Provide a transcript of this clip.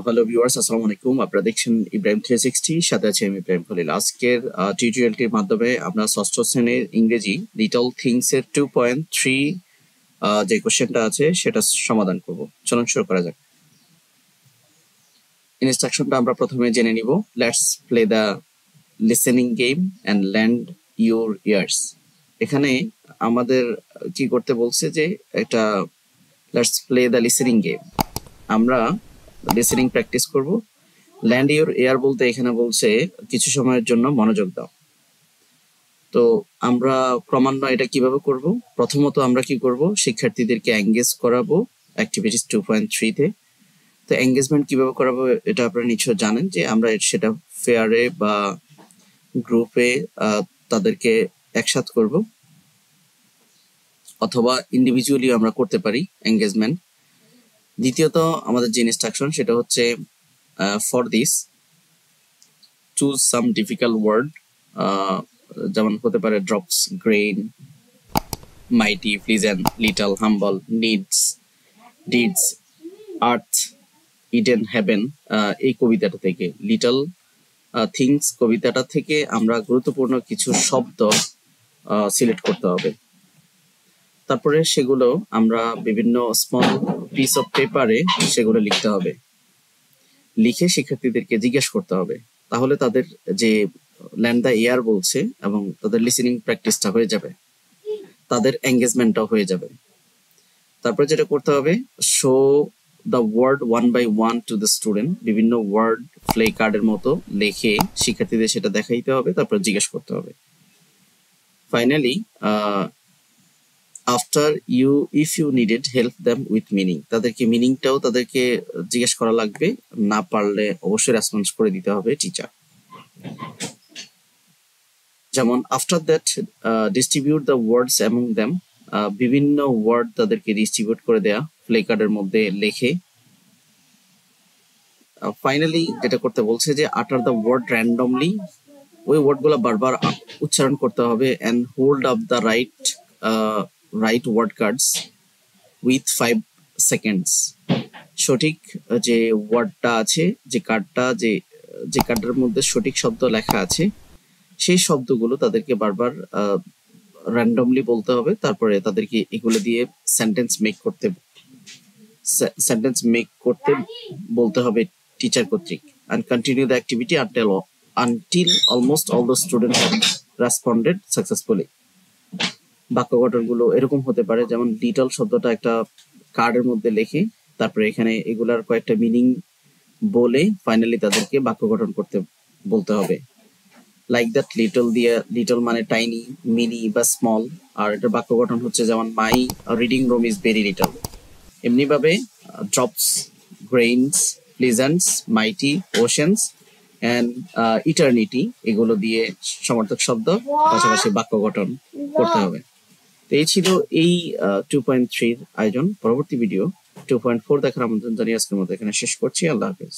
Hello viewers, আসসালামু আলাইকুম। আপনারা দেখছেন ইব্রাহিম 360, সাথে আছে আমি ইব্রাহিম খলিল। আজকের টিউটোরিয়ালটির মাধ্যমে আমরা ষষ্ঠ শ্রেণীর ইংরেজি লিটল থিংস এর 2.3 যে কোশ্চেনটা আছে সেটা সমাধান করব। চলুন শুরু করা যাক। ইনস্ট্রাকশনটা আমরা প্রথমে জেনে নিব। Let's play the listening game and land your ears. এখানে আমাদের কি করতে বলছে যে একটা let's play the listening game, আমরা লিসেনিং প্র্যাকটিস করব। ল্যান্ড ইউর এয়ার বলতে এখানে বলছে কিছু সময়ের জন্য মনোযোগ দাও। তো আমরা ক্রমান্বয়ে এটা কিভাবে করব? প্রথমত আমরা কি করব, শিক্ষার্থীদেরকে এঙ্গেজ করাবো অ্যাক্টিভিটিস 2.3 তে। তো এঙ্গেজমেন্ট কিভাবে করাবো এটা আপনারা নিশ্চয় জানেন, যে আমরা সেটা ফেয়ারে বা গ্রুপে তাদেরকে একসাথ করব, অথবা ইন্ডিভিজুয়ালি আমরা করতে পারি এঙ্গেজমেন্ট। দ্বিতীয়ত আমাদের যে ইনস্ট্রাকশন সেটা হচ্ছে for this choose some difficult word, যেমন হতে পারে drops, grain, mighty, pleasant, little, humble, needs, deeds, earth, Eden, heaven. এই কবিতাটা থেকে, লিটল থিংস কবিতাটা থেকে আমরা গুরুত্বপূর্ণ কিছু শব্দ সিলেক্ট করতে হবে। তারপরে সেগুলো আমরা বিভিন্ন স্মল পিস অফ পেপারে সেগুলো লিখতে হবে। লিখে শিক্ষার্থীদেরকে জিজ্ঞেস করতে হবে, তাহলে তাদের যে ল্যান্ড দ্য এয়ার বলছে এবং তাদের লিসেনিং প্র্যাকটিসটা হয়ে যাবে, তাদের এঙ্গেজমেন্টটাও হয়ে যাবে। তারপরে যেটা করতে হবে, show the word one by one to the student. বিভিন্ন ওয়ার্ড ফ্লে কার্ডের মতো লিখে শিক্ষার্থীদের সেটা দেখাইতে হবে, তারপর জিজ্ঞেস করতে হবে। Finally after if you needed help them with meaning, তাদেরকে মিনিংটাও তাদেরকে জিজ্ঞেস করা লাগবে, না পারলে অবশ্যই রেসপন্স করে দিতে হবে টিচার। যেমন after that distribute the words among them, বিভিন্ন ওয়ার্ড তাদেরকে ডিস্ট্রিবিউট করে দেয়া প্লে কার্ডের মধ্যে লিখে। ফাইনালি যেটা করতে বলছে যে আটার দ্য ওয়ার্ড র্যান্ডমলি, ওই ওয়ার্ডগুলো বারবার উচ্চারণ করতে হবে। And hold up the right word cards with 5 seconds. সঠিক যে ওয়ার্ডটা আছে, যে কার্ডটা, যে কার্ডের মধ্যে সঠিক শব্দ লেখা আছে, সেই শব্দগুলো তাদেরকে বারবার র্যান্ডমলি বলতে হবে। তারপরে তাদেরকে এগুলো দিয়ে সেন্টেন্স মেক করতে বলতে হবে টিচার কর্তৃক। and continue the activity until almost all the students responded successfully. বাক্য গঠনগুলো এরকম হতে পারে, যেমন লিটল শব্দটা একটা কার্ডের মধ্যে লিখে তারপরে এখানে এগুলার কয়েকটা মিনিং বলে ফাইনালি তাদেরকে বাক্য গঠন করতে বলতে হবে। লাইক দ্যাট, লিটল দিয়ে লিটল মানে টাইনি, মিনি বা স্মল, আর এটার বাক্য গঠন হচ্ছে যেমন my reading room is very little. এমনিভাবে drops, grains, pleasants, mighty, oceans and eternity, এগুলো দিয়ে সমার্থক শব্দ পাশাপাশি বাক্য গঠন করতে হবে। তো এই ছিল এই 2.3 আয়োজন। পরবর্তী ভিডিও 2.4 দেখার আমন্ত্রণ জানিয়ে আজকের মতো এখানে শেষ করছি। আল্লাহ হাফেজ।